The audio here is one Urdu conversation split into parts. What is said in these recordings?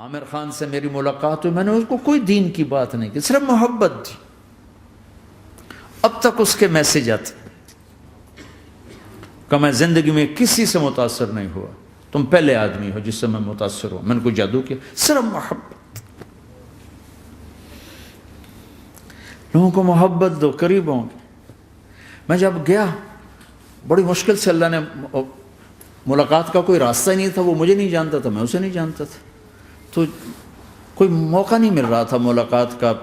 عامر خان سے میری ملاقات ہوئی، میں نے اس کو کوئی دین کی بات نہیں کی، صرف محبت تھی. اب تک اس کے میسج آتے کہ میں زندگی میں کسی سے متاثر نہیں ہوا، تم پہلے آدمی ہو جس سے میں متاثر ہوں. میں نے کوئی جادو کیا، صرف محبت. لوگوں کو محبت دو، قریب ہوں گے. میں جب گیا بڑی مشکل سے اللہ نے، ملاقات کا کوئی راستہ ہی نہیں تھا، وہ مجھے نہیں جانتا تھا، میں اسے نہیں جانتا تھا، تو کوئی موقع نہیں مل رہا تھا ملاقات کا.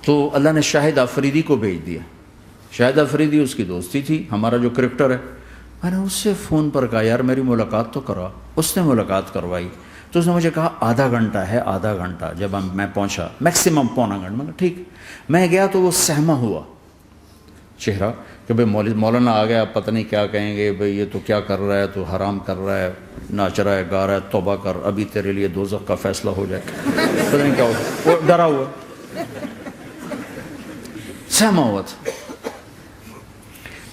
تو اللہ نے شاہد آفریدی کو بھیج دیا. شاہد آفریدی اس کی دوستی تھی، ہمارا جو کرکٹر ہے. میں نے اس سے فون پر کہا یار میری ملاقات تو کرا. اس نے ملاقات کروائی. تو اس نے مجھے کہا آدھا گھنٹہ ہے، آدھا گھنٹہ. جب میں پہنچا میکسیمم پونا گھنٹہ. میں کہا ٹھیک. میں گیا تو وہ سہما ہوا چہرہ کہ بھئی مولانا آ گیا، پتہ نہیں کیا کہیں گے، بھئی یہ تو کیا کر رہا ہے، تو حرام کر رہا ہے، ناچ رہا ہے، گا رہا ہے، توبہ کر، ابھی تیرے لیے دوزخ کا فیصلہ ہو جائے. پتہ نہیں کیا ہو، وہ ڈرا ہوا سہما ہوا تھا.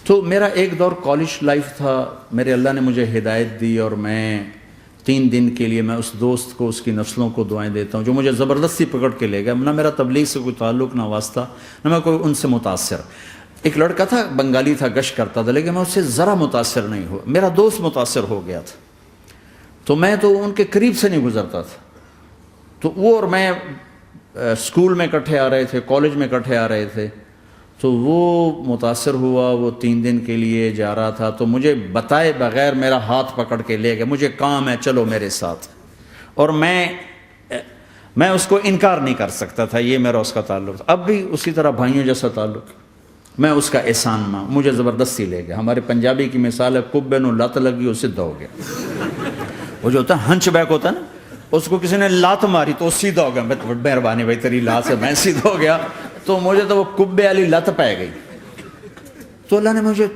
تو میرا ایک دور کالج لائف تھا. میرے اللہ نے مجھے ہدایت دی اور میں 3 دن کے لیے میں اس دوست کو، اس کی نسلوں کو دعائیں دیتا ہوں جو مجھے زبردستی پکڑ کے لے گیا. نہ میرا تبلیغ سے کوئی تعلق، نہ واسطہ، نہ میں کوئی ان سے متاثر. ایک لڑکا تھا، بنگالی تھا، گشت کرتا تھا، لیکن میں اس سے ذرا متاثر نہیں ہوا. میرا دوست متاثر ہو گیا تھا، تو میں تو ان کے قریب سے نہیں گزرتا تھا. تو وہ اور میں اسکول میں اکٹھے آ رہے تھے، کالج میں اکٹھے آ رہے تھے. تو وہ متاثر ہوا، وہ 3 دن کے لیے جا رہا تھا، تو مجھے بتائے بغیر میرا ہاتھ پکڑ کے لے گیا. مجھے کام ہے، چلو میرے ساتھ. اور میں اس کو انکار نہیں کر سکتا تھا، یہ میرا اس کا تعلق تھا. اب بھی اسی طرح بھائیوں جیسا تعلق. میں اس کا احسان ماں، مجھے زبردستی لے گیا. ہمارے پنجابی کی مثال ہے، کبے نو لت لگی وہ سیدھا ہو گیا. وہ جو ہوتا ہے ہنچ بیک ہوتا ہے نا، اس کو کسی نے لات ماری تو وہ سیدھا ہو گیا. مہربانی بھائی تیری لات سے میں سیدھا ہو گیا. تو مجھے تو وہ کبے والی لت پہ گئی. تو اللہ نے مجھے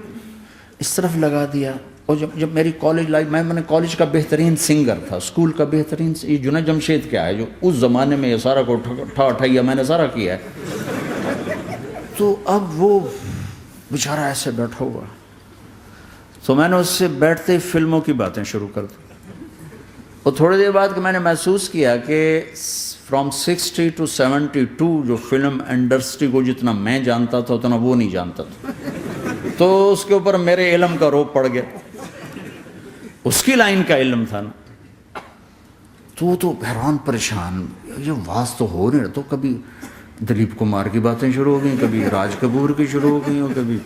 اس طرف لگا دیا. اور جب میری کالج لائف، میں نے کالج کا بہترین سنگر تھا، اسکول کا بہترین، یہ جنید جمشید کیا ہے جو اس زمانے میں یہ سارا کو اٹھایا میں نے سارا کیا ہے. تو اب وہ بیچارہ ایسے بیٹھا ہوا. تو میں نے اس سے بیٹھتے ہی فلموں کی باتیں شروع کر دی. اور تھوڑی دیر بعد کہ میں نے محسوس کیا کہ فرام 60 to 72 جو فلم انڈسٹری کو جتنا میں جانتا تھا اتنا وہ نہیں جانتا تھا. تو اس کے اوپر میرے علم کا روپ پڑ گیا. اس کی لائن کا علم تھا نا. تو حیران پریشان، یہ واز تو ہو نہیں رہا. تو کبھی دلیپ کمار کی باتیں شروع ہو گئیں، کبھی راج کپور کی شروع ہو گئیں، اور کبھی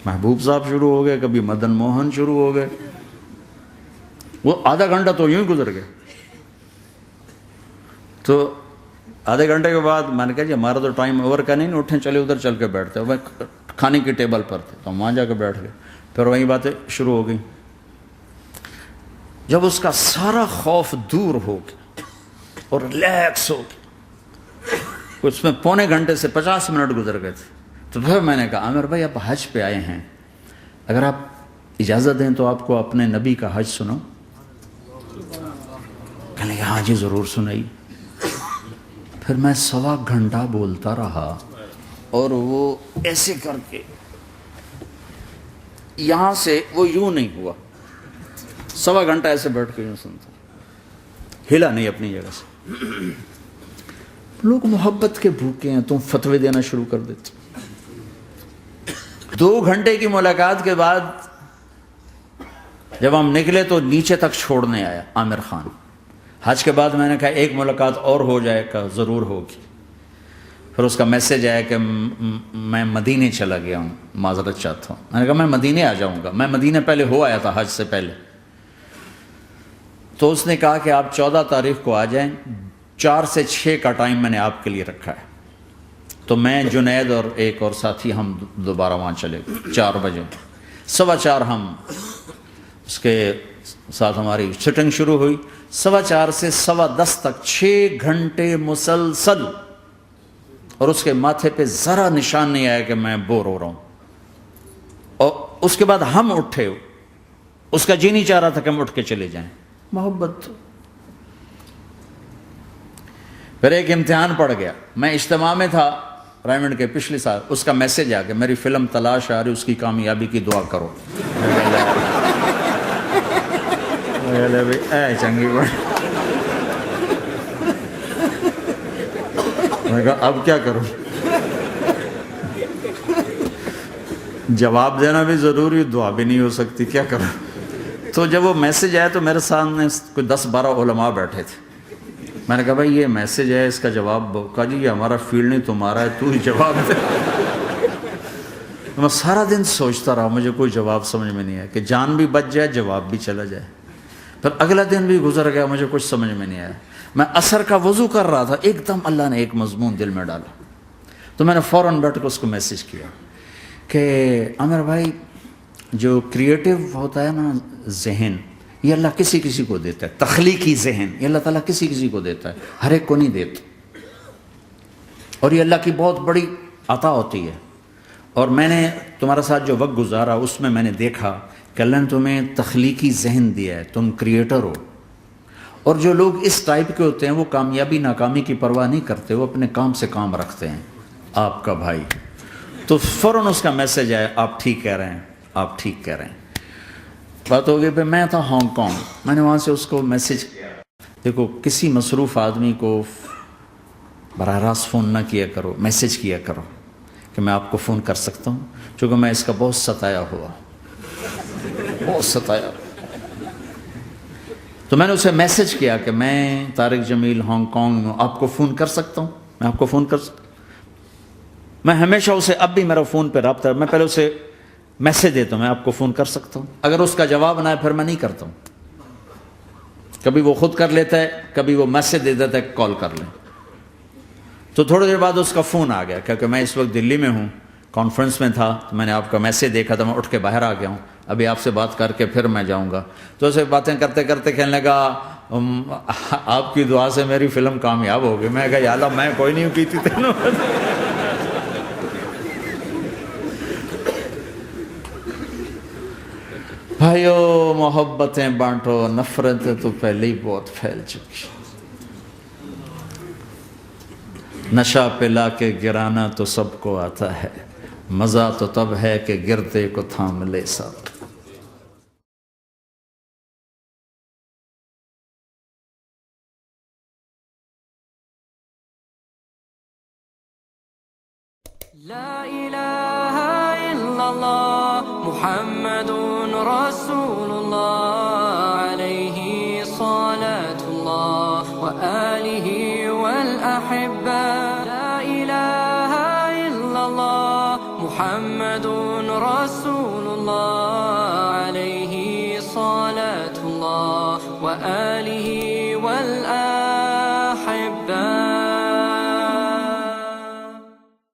محبوب صاحب شروع ہو گئے، کبھی مدن موہن شروع ہو گئے. وہ آدھا گھنٹہ تو یوں ہی گزر گیا. تو آدھے گھنٹے کے بعد میں نے کہا جی ہمارا تو ٹائم اوور کا نہیں، اٹھیں چلے ادھر چل کے بیٹھتے. وہ کھانے کی ٹیبل پر تھے تو ہم وہاں جا کے بیٹھ گئے. پھر وہیں باتیں شروع ہو گئیں. جب اس کا سارا خوف دور ہو گیا اور ریلیکس ہو گیا، اس میں 1.25 گھنٹے سے 50 منٹ گزر گئے تھے. تو پھر میں نے کہا عامر بھائی آپ حج پہ آئے ہیں، اگر آپ اجازت دیں تو آپ کو اپنے نبی کا حج سنو. کہنے لگے ہاں جی ضرور سنائی. پھر میں 1.25 گھنٹہ بولتا رہا اور وہ ایسے کر کے یہاں سے وہ یوں نہیں ہوا. 1.25 گھنٹہ ایسے بیٹھ کے یوں سنتا، ہلا نہیں اپنی جگہ سے. لوگ محبت کے بھوکے ہیں، تم فتوے دینا شروع کر دیتے. 2 گھنٹے کی ملاقات کے بعد جب ہم نکلے تو نیچے تک چھوڑنے آیا عامر خان. حج کے بعد میں نے کہا ایک ملاقات اور ہو جائے گا، ضرور ہوگی. پھر اس کا میسج آیا کہ میں مدینے چلا گیا ہوں، معذرت چاہتا ہوں. میں نے کہا میں مدینے آ جاؤں گا. میں مدینے پہلے ہو آیا تھا حج سے پہلے. تو اس نے کہا کہ آپ 14 تاریخ کو آ جائیں، 4 سے 6 کا ٹائم میں نے آپ کے لیے رکھا ہے. تو میں، جنید اور ایک اور ساتھی ہم دوبارہ وہاں چلے گئے. 4 بجے 4:15 ہم اس کے ساتھ ہماری سٹنگ شروع ہوئی. 4:15 سے 10:15 تک 6 گھنٹے مسلسل. اور اس کے ماتھے پہ ذرا نشان نہیں آیا کہ میں بور ہو رہا ہوں. اور اس کے بعد ہم اٹھے، اس کا جی نہیں چاہ رہا تھا کہ ہم اٹھ کے چلے جائیں. محبت. پھر ایک امتحان پڑ گیا. میں اجتماع میں تھا ریمنڈ کے پچھلے سال. اس کا میسج آ گیا میری فلم تلاش آ رہی، اس کی کامیابی کی دعا کرو. لے بھی اے چنگی بڑی. میں نے کہا اب کیا کروں؟ جواب دینا بھی ضروری، دعا بھی نہیں ہو سکتی، کیا کروں؟ تو جب وہ میسج آیا تو میرے سامنے کوئی 10-12 علماء بیٹھے تھے. میں نے کہا بھائی یہ میسج ہے، اس کا جواب کہا جی یہ ہمارا فیلڈ نہیں تمہارا ہے، تو ہی جواب دے. میں سارا دن سوچتا رہا، مجھے کوئی جواب سمجھ میں نہیں آیا کہ جان بھی بچ جائے، جواب بھی چلا جائے. پھر اگلا دن بھی گزر گیا، مجھے کچھ سمجھ میں نہیں آیا. میں عصر کا وضو کر رہا تھا، ایک دم اللہ نے ایک مضمون دل میں ڈالا. تو میں نے فوراً بیٹھ کے اس کو میسج کیا کہ عامر بھائی جو کریٹو ہوتا ہے نا ذہن، یہ اللہ کسی کسی کو دیتا ہے. تخلیقی ذہن یہ اللہ تعالیٰ کسی کسی کو دیتا ہے، ہر ایک کو نہیں دیتا. اور یہ اللہ کی بہت بڑی عطا ہوتی ہے. اور میں نے تمہارے ساتھ جو وقت گزارا اس میں نے دیکھا کہ اللہ نے تمہیں تخلیقی ذہن دیا ہے، تم کریٹر ہو. اور جو لوگ اس ٹائپ کے ہوتے ہیں وہ کامیابی ناکامی کی پرواہ نہیں کرتے، وہ اپنے کام سے کام رکھتے ہیں. آپ کا بھائی تو فوراً اس کا میسج آیا، آپ ٹھیک کہہ رہے ہیں، آپ ٹھیک کہہ رہے ہیں. بات ہو گئی. پھر میں تھا ہانگ کانگ، میں نے وہاں سے اس کو میسج کیا. دیکھو کسی مصروف آدمی کو براہ راست فون نہ کیا کرو، میسج کیا کرو کہ میں آپ کو فون کر سکتا ہوں، چونکہ میں اس کا بہت ستایا ہوا، بہت ستایا. تو میں نے اسے میسج کیا کہ میں طارق جمیل ہانگ کانگ میں آپ کو فون کر سکتا ہوں، میں آپ کو فون کر سکتا ہوں. میں ہمیشہ اسے، اب بھی میرا فون پہ رابطہ ہے، میں پہلے اسے میسج دیتا ہوں میں آپ کو فون کر سکتا ہوں. اگر اس کا جواب نہ ہے پھر میں نہیں کرتا ہوں. کبھی وہ خود کر لیتا ہے، کبھی وہ میسج دے دیتا ہے کال کر لیں. تو تھوڑی دیر بعد اس کا فون آ گیا کیونکہ میں اس وقت دلی میں ہوں، کانفرنس میں تھا. تو میں نے آپ کا میسج دیکھا تھا، میں اٹھ کے باہر آ گیا ہوں، ابھی آپ سے بات کر کے پھر میں جاؤں گا. تو اسے باتیں کرتے کرتے کہنے لگا آپ کی دعا سے میری فلم کامیاب ہو گئی. میں کہا یا اللہ میں کوئی نہیں کیتی تینوں. بھائیو محبتیں بانٹو، نفرتیں تو پہلے ہی بہت پھیل چکی. نشہ پلا کے گرانا تو سب کو آتا ہے، مزہ تو تب ہے کہ گرتے کو تھام لے سب. لا إله إلا الله محمد رسول الله عليه صلاة الله وآله والأحبة. لا إله إلا الله محمد رسول الله عليه صلاة الله وآله